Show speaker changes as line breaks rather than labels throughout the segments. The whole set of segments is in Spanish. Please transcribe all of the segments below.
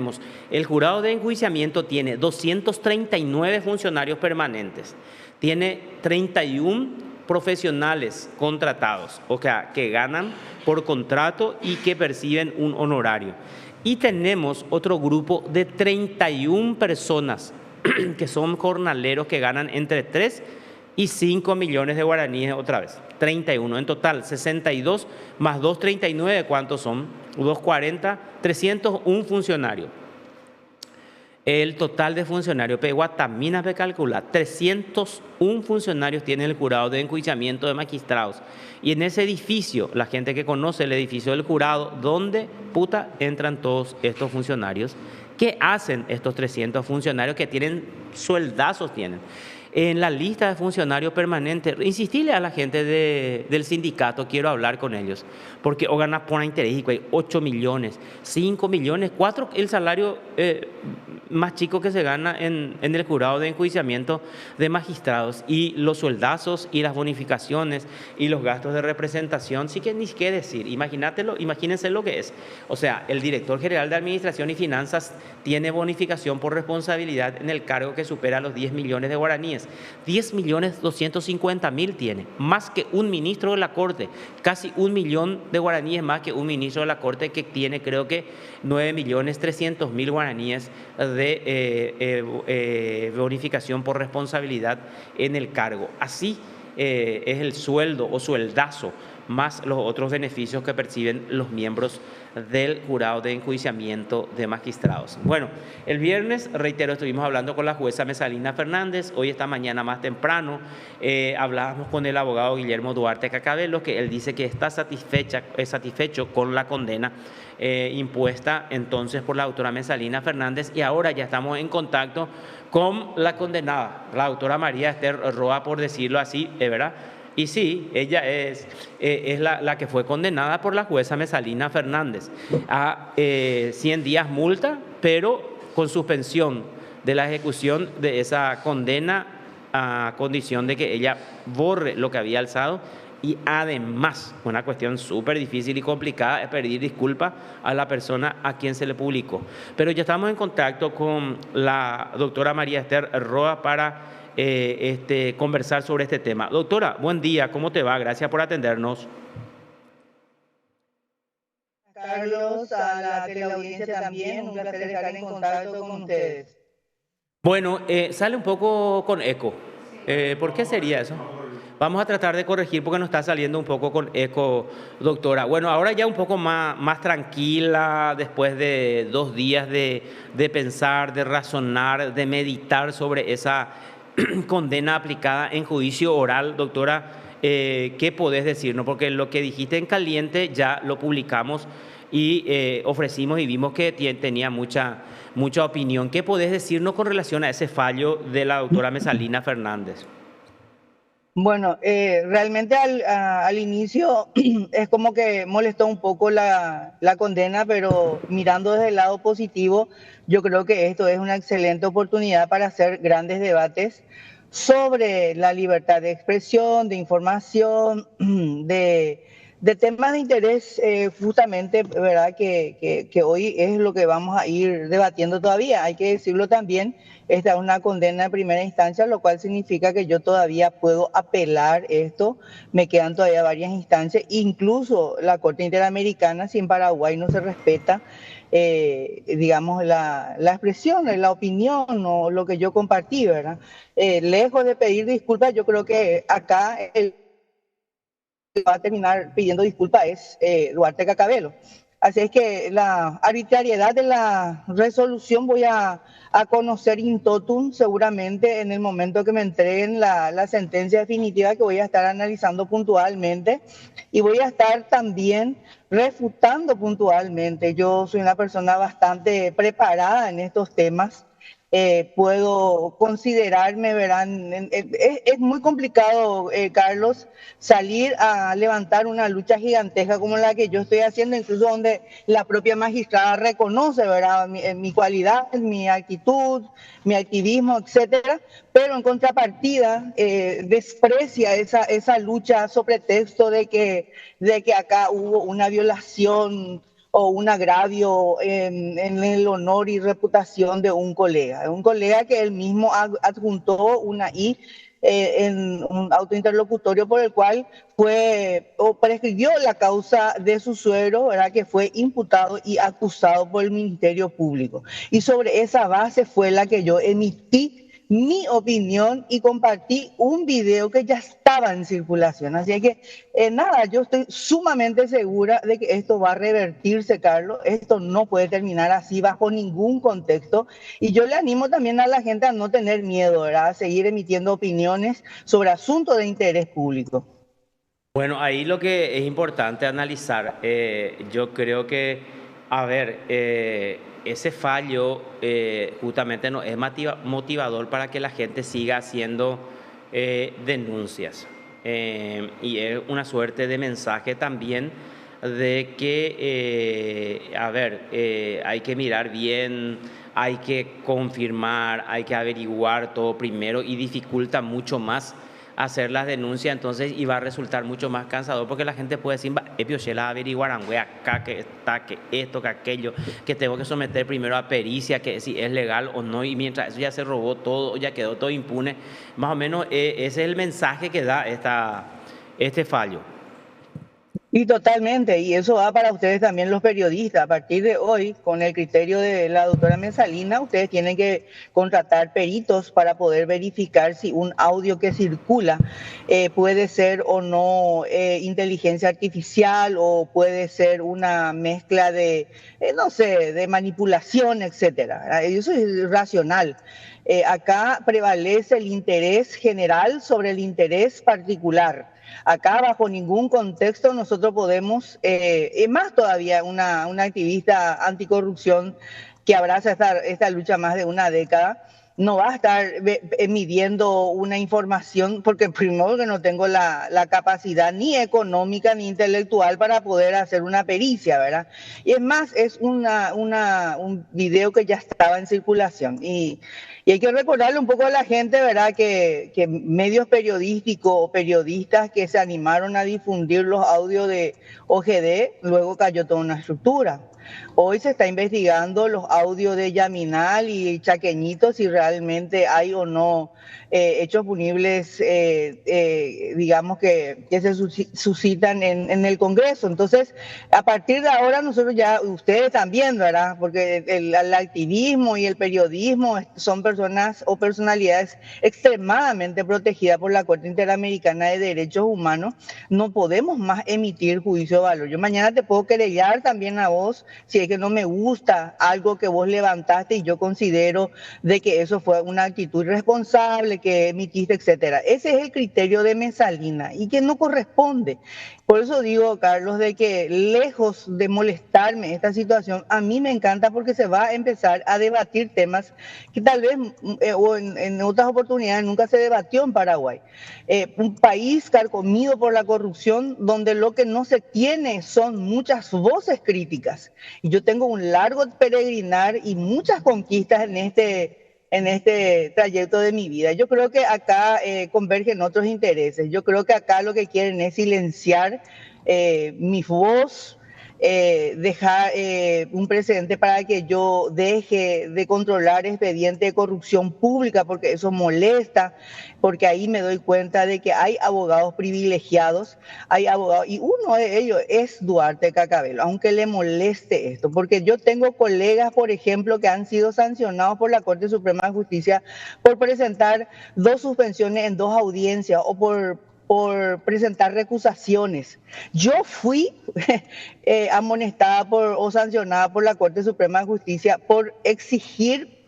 tenemos, el jurado de enjuiciamiento tiene 239 funcionarios permanentes, tiene 31 profesionales contratados, o sea, que ganan por contrato y que perciben un honorario. Y tenemos otro grupo de 31 personas que son jornaleros que ganan entre 3 y 5 millones de guaraníes otra vez. 31 en total, 62 más 239, ¿cuántos son? 240, 301 funcionarios. El total de funcionarios, Guatamina me calcula, 301 funcionarios tiene el jurado de enjuiciamiento de magistrados. Y en ese edificio, la gente que conoce el edificio del jurado, ¿dónde puta entran todos estos funcionarios? ¿Qué hacen estos 300 funcionarios que tienen sueldazos tienen? En la lista de funcionarios permanentes, insistirle a la gente del sindicato, quiero hablar con ellos, porque o ganan por interés, hay 8 millones, 5 millones, 4, el salario más chico que se gana en el jurado de enjuiciamiento de magistrados, y los sueldazos y las bonificaciones y los gastos de representación, sí que ni qué decir, imagínense lo que es. O sea, el director general de Administración y Finanzas tiene bonificación por responsabilidad en el cargo que supera los 10 millones de guaraníes. 10.250.000 tiene, más que un ministro de la Corte, casi 1 millón de guaraníes más que un ministro de la Corte, que tiene creo que 9.300.000 guaraníes de bonificación por responsabilidad en el cargo. Así es el sueldo o sueldazo, más los otros beneficios que perciben los miembros del jurado de enjuiciamiento de magistrados. Bueno, el viernes, reitero, estuvimos hablando con la jueza Mesalina Fernández. Hoy, esta mañana más temprano, hablábamos con el abogado Guillermo Duarte Cacabello, que él dice que está satisfecho con la condena impuesta entonces por la doctora Mesalina Fernández, y ahora ya estamos en contacto con la condenada, la doctora María Esther Roa, por decirlo así, ¿verdad? Y sí, ella es la que fue condenada por la jueza Mesalina Fernández a 100 días multa, pero con suspensión de la ejecución de esa condena, a condición de que ella borre lo que había alzado. Y además, una cuestión súper difícil y complicada es pedir disculpas a la persona a quien se le publicó. Pero ya estamos en contacto con la doctora María Esther Roa para conversar sobre este tema. Doctora, buen día, ¿cómo te va? Gracias por atendernos.
Carlos, a la teleaudiencia también, un placer estar en contacto con ustedes.
Bueno, sale un poco con eco. ¿Por qué sería eso? Vamos a tratar de corregir porque nos está saliendo un poco con eco, doctora. Bueno, ahora ya un poco más tranquila, después de 2 días de pensar, de razonar, de meditar sobre esa condena aplicada en juicio oral, doctora, ¿qué podés decirnos? Porque lo que dijiste en caliente ya lo publicamos y ofrecimos y vimos que tenía mucha opinión. ¿Qué podés decirnos con relación a ese fallo de la doctora Mesalina Fernández?
Bueno, realmente al inicio es como que molestó un poco la condena, pero mirando desde el lado positivo, yo creo que esto es una excelente oportunidad para hacer grandes debates sobre la libertad de expresión, de información, de temas de interés, justamente, ¿verdad? Que hoy es lo que vamos a ir debatiendo todavía. Hay que decirlo también, esta es una condena de primera instancia, lo cual significa que yo todavía puedo apelar esto. Me quedan todavía varias instancias, incluso la Corte Interamericana, si en Paraguay no se respeta, digamos, la expresión, la opinión o lo que yo compartí, ¿verdad? Lejos de pedir disculpas, yo creo que acá el que va a terminar pidiendo disculpas es Duarte Cacabello. Así es que la arbitrariedad de la resolución voy a conocer in totum seguramente en el momento que me entreguen la sentencia definitiva, que voy a estar analizando puntualmente y voy a estar también refutando puntualmente. Yo soy una persona bastante preparada en estos temas. Puedo considerarme, verán, es muy complicado, Carlos, salir a levantar una lucha gigantesca como la que yo estoy haciendo, incluso donde la propia magistrada reconoce, ¿verdad?, mi cualidad, mi actitud, mi activismo, etcétera, pero en contrapartida desprecia esa lucha sobre pretexto de que acá hubo una violación o un agravio en el honor y reputación de un colega que él mismo adjuntó una I en un auto interlocutorio por el cual fue o prescribió la causa de su suegro, ¿verdad? Que fue imputado y acusado por el Ministerio Público. Y sobre esa base fue la que yo emití mi opinión y compartí un video que ya estaba en circulación. Así que nada, yo estoy sumamente segura de que esto va a revertirse, Carlos. Esto no puede terminar así bajo ningún contexto. Y yo le animo también a la gente a no tener miedo, ¿verdad? A seguir emitiendo opiniones sobre asuntos de interés público.
Bueno, ahí lo que es importante analizar, yo creo que, a ver, ese fallo justamente no es motivador para que la gente siga haciendo denuncias. Y es una suerte de mensaje también de que, a ver, hay que mirar bien, hay que confirmar, hay que averiguar todo primero y dificulta mucho más hacer las denuncias, entonces iba a resultar mucho más cansador porque la gente puede decir, la averiguarán, güey, acá que está, que esto, que aquello, que tengo que someter primero a pericia, que si es legal o no, y mientras eso ya se robó todo, ya quedó todo impune. Más o menos ese es el mensaje que da este fallo.
Y totalmente, y eso va para ustedes también los periodistas. A partir de hoy, con el criterio de la doctora Mesalina, ustedes tienen que contratar peritos para poder verificar si un audio que circula puede ser o no inteligencia artificial o puede ser una mezcla de, no sé, de manipulación, etcétera. Eso es racional. Acá prevalece el interés general sobre el interés particular. Acá bajo ningún contexto nosotros podemos, más todavía una activista anticorrupción que abraza esta lucha más de una década, no va a estar midiendo una información, porque primero que no tengo la capacidad ni económica ni intelectual para poder hacer una pericia, ¿verdad? Y es más, es un video que ya estaba en circulación. Y hay que recordarle un poco a la gente, ¿verdad?, que medios periodísticos o periodistas que se animaron a difundir los audios de OGD, luego cayó toda una estructura. Hoy se está investigando los audios de Yaminal y Chaqueñito, si realmente hay o no hechos punibles, digamos, que se suscitan en el Congreso. Entonces, a partir de ahora nosotros ya, ustedes también, ¿verdad? Porque el activismo y el periodismo son personas o personalidades extremadamente protegidas por la Corte Interamericana de Derechos Humanos. No podemos más emitir juicio de valor. Yo mañana te puedo querellar también a vos si es que no me gusta algo que vos levantaste y yo considero de que eso fue una actitud irresponsable que emitiste, etcétera. Ese es el criterio de Mesalina y que no corresponde. Por eso digo, Carlos, de que lejos de molestarme esta situación, a mí me encanta porque se va a empezar a debatir temas que tal vez o en otras oportunidades nunca se debatió en Paraguay. Un país carcomido por la corrupción donde lo que no se tiene son muchas voces críticas. Y yo tengo un largo peregrinar y muchas conquistas en este trayecto de mi vida. Yo creo que acá convergen otros intereses. Yo creo que acá lo que quieren es silenciar mi voz, dejar un precedente para que yo deje de controlar expedientes de corrupción pública, porque eso molesta, porque ahí me doy cuenta de que hay abogados privilegiados, hay abogados, y uno de ellos es Duarte Cacabelo, aunque le moleste esto, porque yo tengo colegas, por ejemplo, que han sido sancionados por la Corte Suprema de Justicia por presentar 2 suspensiones en 2 audiencias o por presentar recusaciones. Yo fui amonestada o sancionada por la Corte Suprema de Justicia por exigir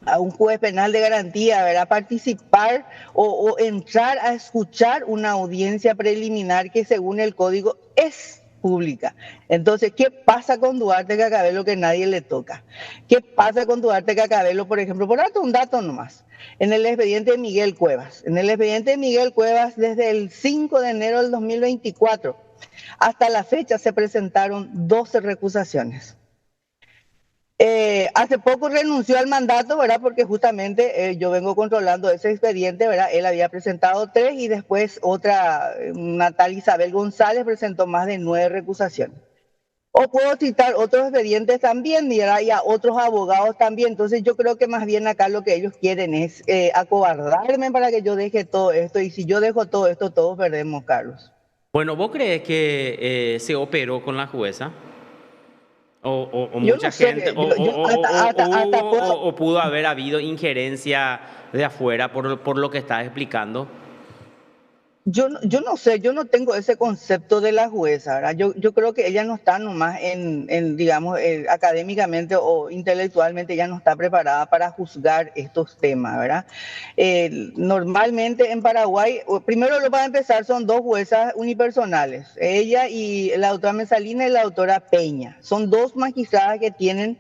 a un juez penal de garantía, ¿verdad?, participar o entrar a escuchar una audiencia preliminar que según el código es pública. Entonces, ¿qué pasa con Duarte Cacabelo que nadie le toca? ¿Qué pasa con Duarte Cacabelo, por ejemplo? Por darte un dato nomás. En el expediente de Miguel Cuevas. En el expediente de Miguel Cuevas, desde el 5 de enero del 2024 hasta la fecha se presentaron 12 recusaciones. Hace poco renunció al mandato, ¿verdad? Porque justamente yo vengo controlando ese expediente, ¿verdad? Él había presentado 3 y después otra, Natal Isabel González, presentó más de 9 recusaciones. O puedo citar otros expedientes también, ¿verdad? Y a otros abogados también. Entonces yo creo que más bien acá lo que ellos quieren es acobardarme para que yo deje todo esto. Y si yo dejo todo esto, todos perdemos, Carlos.
Bueno, ¿vos crees que se operó con la jueza? O
Yo
mucha
no
gente,
sé, yo hasta puedo.
o pudo haber habido injerencia de afuera por lo que estás explicando.
Yo no sé, yo no tengo ese concepto de la jueza, ¿verdad? Yo creo que ella no está nomás digamos, académicamente o intelectualmente, ella no está preparada para juzgar estos temas, ¿verdad? Normalmente en Paraguay, primero lo para empezar, son 2 juezas unipersonales, ella y la doctora Mesalina y la doctora Peña. Son 2 magistradas que tienen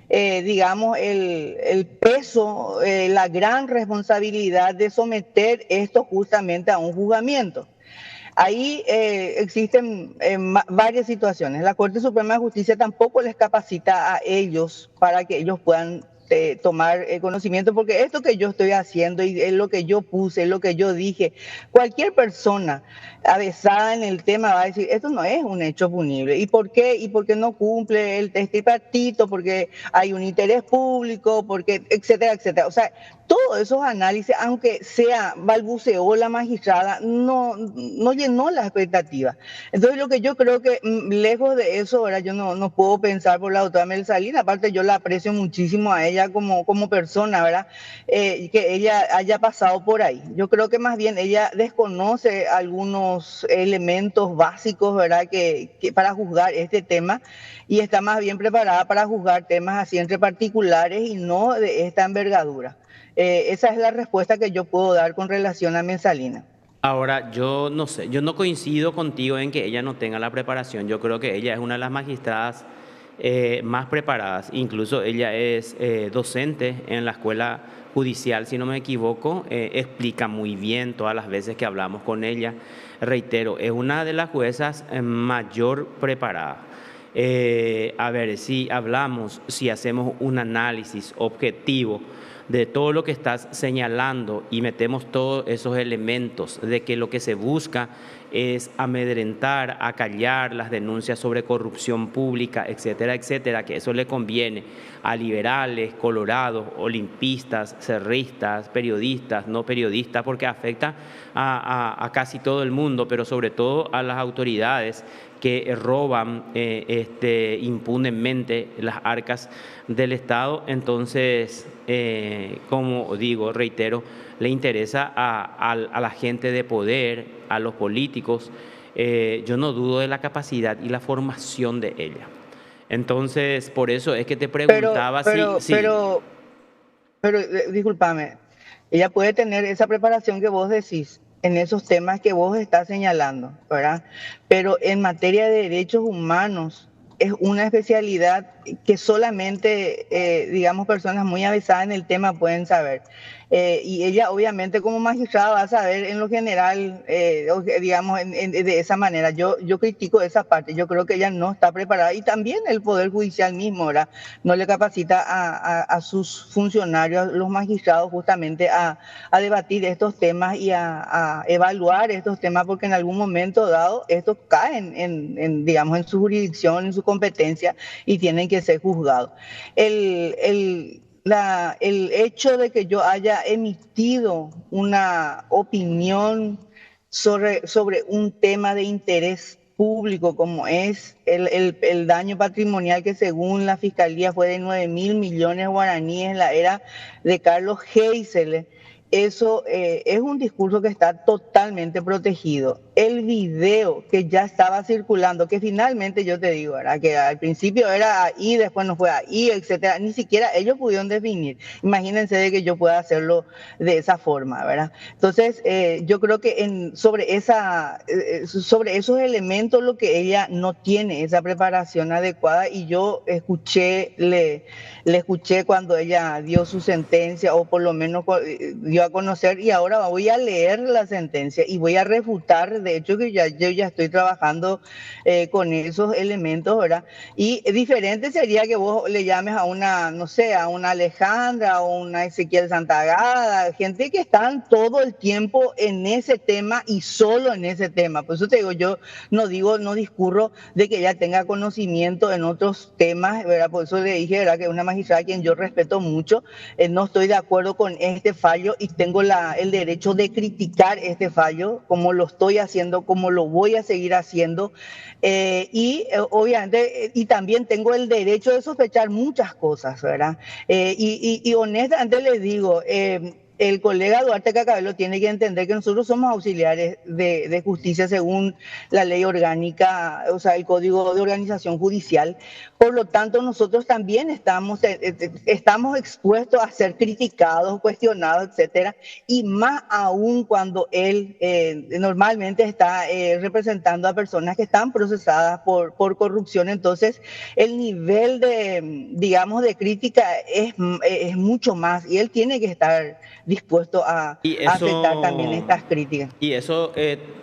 digamos, el peso, la gran responsabilidad de someter esto justamente a un juzgamiento. Ahí existen varias situaciones. La Corte Suprema de Justicia tampoco les capacita a ellos para que ellos puedan tomar conocimiento, porque esto que yo estoy haciendo y es lo que yo puse, es lo que yo dije, cualquier persona avesada en el tema va a decir, esto no es un hecho punible. ¿Y por qué? ¿Y por qué no cumple el tripartito? Porque hay un interés público, porque, etcétera, etcétera. O sea, todos esos análisis, aunque sea balbuceó la magistrada, no llenó las expectativas. Entonces, lo que yo creo que lejos de eso, ¿verdad? Yo no puedo pensar por la doctora Mel Salina, aparte yo la aprecio muchísimo a ella como persona, ¿verdad? Que ella haya pasado por ahí. Yo creo que más bien ella desconoce algunos elementos básicos, ¿verdad? Que para juzgar este tema y está más bien preparada para juzgar temas así entre particulares y no de esta envergadura. Esa es la respuesta que yo puedo dar con relación a Mensalina.
Ahora, yo no sé, yo no coincido contigo en que ella no tenga la preparación. Yo creo que ella es una de las magistradas más preparadas. Incluso ella es docente en la escuela judicial, si no me equivoco. Explica muy bien todas las veces que hablamos con ella. Reitero, es una de las juezas mayor preparadas. A ver, si hablamos, si hacemos un análisis objetivo de todo lo que estás señalando y metemos todos esos elementos de que lo que se busca es amedrentar, acallar las denuncias sobre corrupción pública, etcétera, etcétera, que eso le conviene a liberales, colorados, olimpistas, cerristas, periodistas, no periodistas, porque afecta a casi todo el mundo, pero sobre todo a las autoridades que roban impunemente las arcas del Estado. Entonces, como digo, reitero, le interesa a la gente de poder, a los políticos. Yo no dudo de la capacidad y la formación de ella. Entonces, por eso es que te preguntaba
Discúlpame, ella puede tener esa preparación que vos decís en esos temas que vos estás señalando, ¿verdad? Pero en materia de derechos humanos es una especialidad que solamente, digamos, personas muy avesadas en el tema pueden saber. Y ella obviamente como magistrada va a saber en lo general, digamos, de esa manera. Yo critico esa parte, yo creo que ella no está preparada y también el Poder Judicial mismo, ¿verdad? No le capacita a sus funcionarios, los magistrados, justamente a debatir estos temas y a evaluar estos temas, porque en algún momento dado estos caen digamos, en su jurisdicción, en su competencia y tienen que ser juzgados. El hecho de que yo haya emitido una opinión sobre un tema de interés público como es el daño patrimonial que según la Fiscalía fue de 9.000 millones de guaraníes en la era de Carlos Geisel. Eso es un discurso que está totalmente protegido. El video que ya estaba circulando, que finalmente yo te digo, ¿verdad? Que al principio era ahí, después no fue ahí, etcétera, ni siquiera ellos pudieron definir. Imagínense de que yo pueda hacerlo de esa forma, ¿verdad? Entonces, yo creo que sobre esos elementos lo que ella no tiene esa preparación adecuada y yo le escuché cuando ella dio su sentencia o por lo menos dio a conocer y ahora voy a leer la sentencia y voy a refutar De hecho, que yo ya estoy trabajando con esos elementos, ¿verdad? Y diferente sería que vos le llames a una, no sé, a una Alejandra o una Ezequiel Santagada, gente que están todo el tiempo en ese tema y solo en ese tema. Por eso te digo, yo no discurro de que ella tenga conocimiento en otros temas, ¿verdad? Por eso le dije, ¿verdad? Que es una magistrada a quien yo respeto mucho, no estoy de acuerdo con este fallo y tengo el derecho de criticar este fallo, como lo estoy haciendo, como lo voy a seguir haciendo. Obviamente, y también tengo el derecho de sospechar muchas cosas, ¿verdad? Y honestamente les digo, el colega Duarte Cacabelo tiene que entender que nosotros somos auxiliares de justicia según la ley orgánica, o sea, el Código de Organización Judicial. Por lo tanto, nosotros también estamos expuestos a ser criticados, cuestionados, etcétera, y más aún cuando él normalmente está representando a personas que están procesadas por corrupción. Entonces, el nivel digamos, de crítica es mucho más y él tiene que estar dispuesto a
Y
aceptar también
eso,
estas críticas.
y eso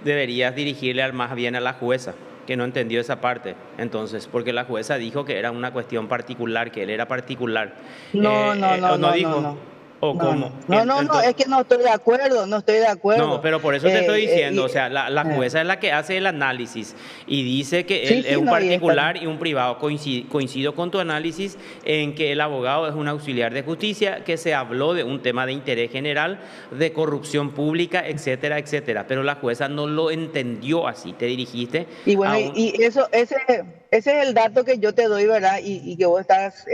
deberías dirigirle más bien a la jueza, que no entendió esa parte. Entonces, porque la jueza dijo que era una cuestión particular, que él era particular.
No, no,
¿O
no,
no
no, no,
dijo?
no.
¿O
No,
cómo?
no, no, no, no, es que no estoy de acuerdo, no estoy de
No,
acuerdo.
pero por eso te estoy diciendo, o
Y,
sea, la jueza es la que hace el análisis y dice que
sí,
él es
sí,
un
no, y está.
particular y un privado. Coincido con tu análisis en que el abogado es un auxiliar de justicia, que se habló de un tema de interés general, de corrupción pública, etcétera, etcétera. Pero la jueza no lo entendió así. Te dirigiste
Y bueno,
a un...
y eso, ese es el dato que yo te doy, ¿verdad? Y que vos estás,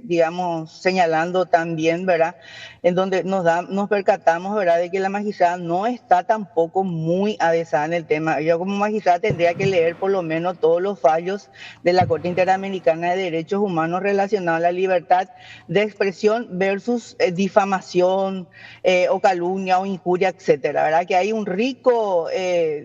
digamos, señalando también, ¿verdad? En donde nos percatamos, ¿verdad? De que la magistrada no está tampoco muy avesada en el tema. Yo como magistrada tendría que leer por lo menos todos los fallos de la Corte Interamericana de Derechos Humanos relacionados a la libertad de expresión versus difamación o calumnia o injuria, etcétera, ¿verdad? Que hay un rico,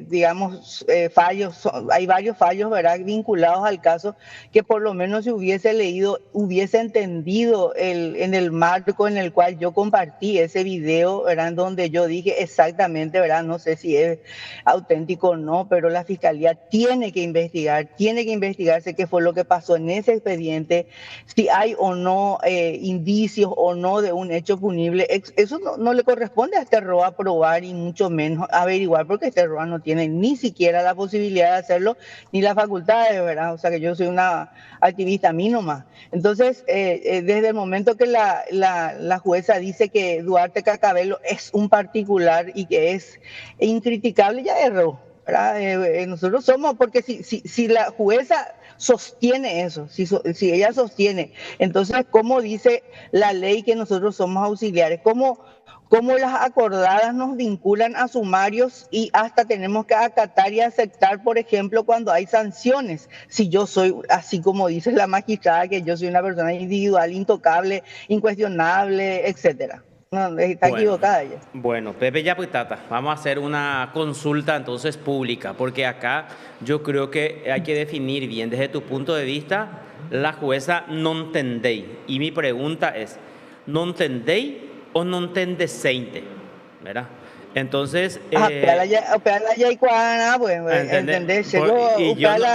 digamos, fallos, hay varios fallos, ¿verdad?, vinculados al caso, que por lo menos si hubiese leído, hubiese entendido en el marco en el cual yo compartí ese video, ¿verdad?, en donde yo dije exactamente, ¿verdad?, no sé si es auténtico o no, pero la Fiscalía tiene que investigarse qué fue lo que pasó en ese expediente, si hay o no indicios o no de un hecho punible. Eso no le corresponde a este ROA probar y mucho menos averiguar, porque este ROA no tiene ni siquiera la posibilidad de hacerlo, ni la facultad, de verdad. O sea que yo soy una activista a mí nomás. Entonces, desde el momento que la jueza dice que Duarte Cacabelo es un particular y que es incriticable, ya erró, ¿verdad? Nosotros somos, porque si la jueza sostiene eso, si ella sostiene, entonces, ¿cómo dice la ley que nosotros somos auxiliares? ¿Cómo las acordadas nos vinculan a sumarios y hasta tenemos que acatar y aceptar, por ejemplo, cuando hay sanciones? Si yo soy, así como dice la magistrada, que yo soy una persona individual, intocable, incuestionable, etcétera. No, está
Bueno,
equivocada ella.
bueno, Pepe Yaputata, vamos a hacer una consulta entonces pública, porque acá yo creo que hay que definir bien desde tu punto de vista la jueza no entendéis. Y mi pregunta es, ¿no entendéis o no entendéis? ¿Verdad? Entonces,
Opeala ya y cuana, pues,
¿entendés?
¿entendés?
Y yo no,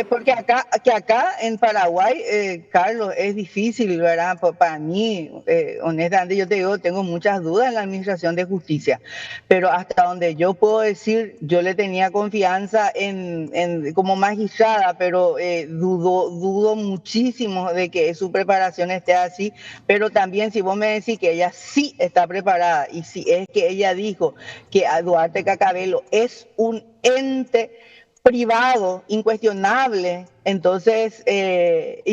Porque acá en Paraguay, Carlos, es difícil, ¿verdad? Para mí, honestamente, yo te digo, tengo muchas dudas en la administración de justicia, pero hasta donde yo puedo decir, yo le tenía confianza como magistrada, pero dudo muchísimo de que su preparación esté así, pero también si vos me decís que ella sí está preparada y si es que ella dijo que Duarte Cacabelo es un ente privado, incuestionable. Entonces,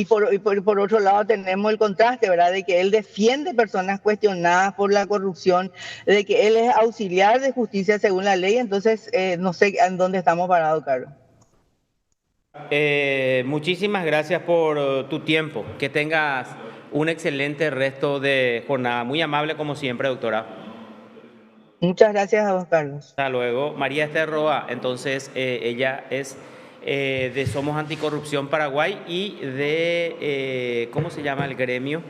por otro lado tenemos el contraste, ¿verdad?, de que él defiende personas cuestionadas por la corrupción, de que él es auxiliar de justicia según la ley. Entonces, no sé en dónde estamos parados, Carlos.
muchísimas gracias por tu tiempo. Que tengas un excelente resto de jornada. Muy amable como siempre, doctora.
Muchas gracias a vos, Carlos.
Hasta luego. María Esther Roa, entonces ella es de Somos Anticorrupción Paraguay y de, ¿cómo se llama el gremio?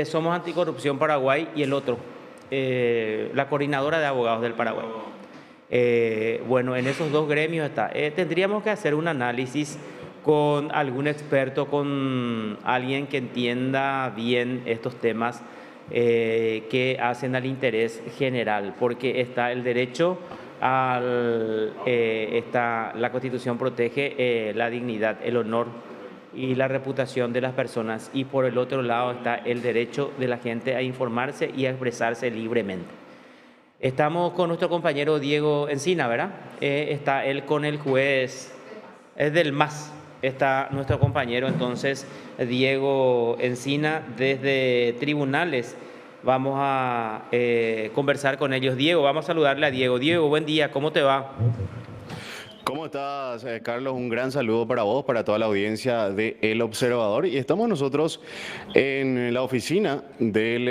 Somos Anticorrupción Paraguay y el otro, la coordinadora de abogados del Paraguay. Bueno, en esos dos gremios está. Tendríamos que hacer un análisis con algún experto, con alguien que entienda bien estos temas que hacen al interés general, porque está el derecho la Constitución protege la dignidad, el honor y la reputación de las personas, y por el otro lado está el derecho de la gente a informarse y a expresarse libremente. Estamos con nuestro compañero Diego Encina, ¿verdad? Está él con el juez del MAS. Está nuestro compañero entonces Diego Encina desde tribunales. Vamos a conversar con ellos. Diego, vamos a saludarle a Diego. Diego, buen día, ¿cómo te va?
¿Cómo estás, Carlos? Un gran saludo para vos, para toda la audiencia de El Observador. Y estamos nosotros en la oficina del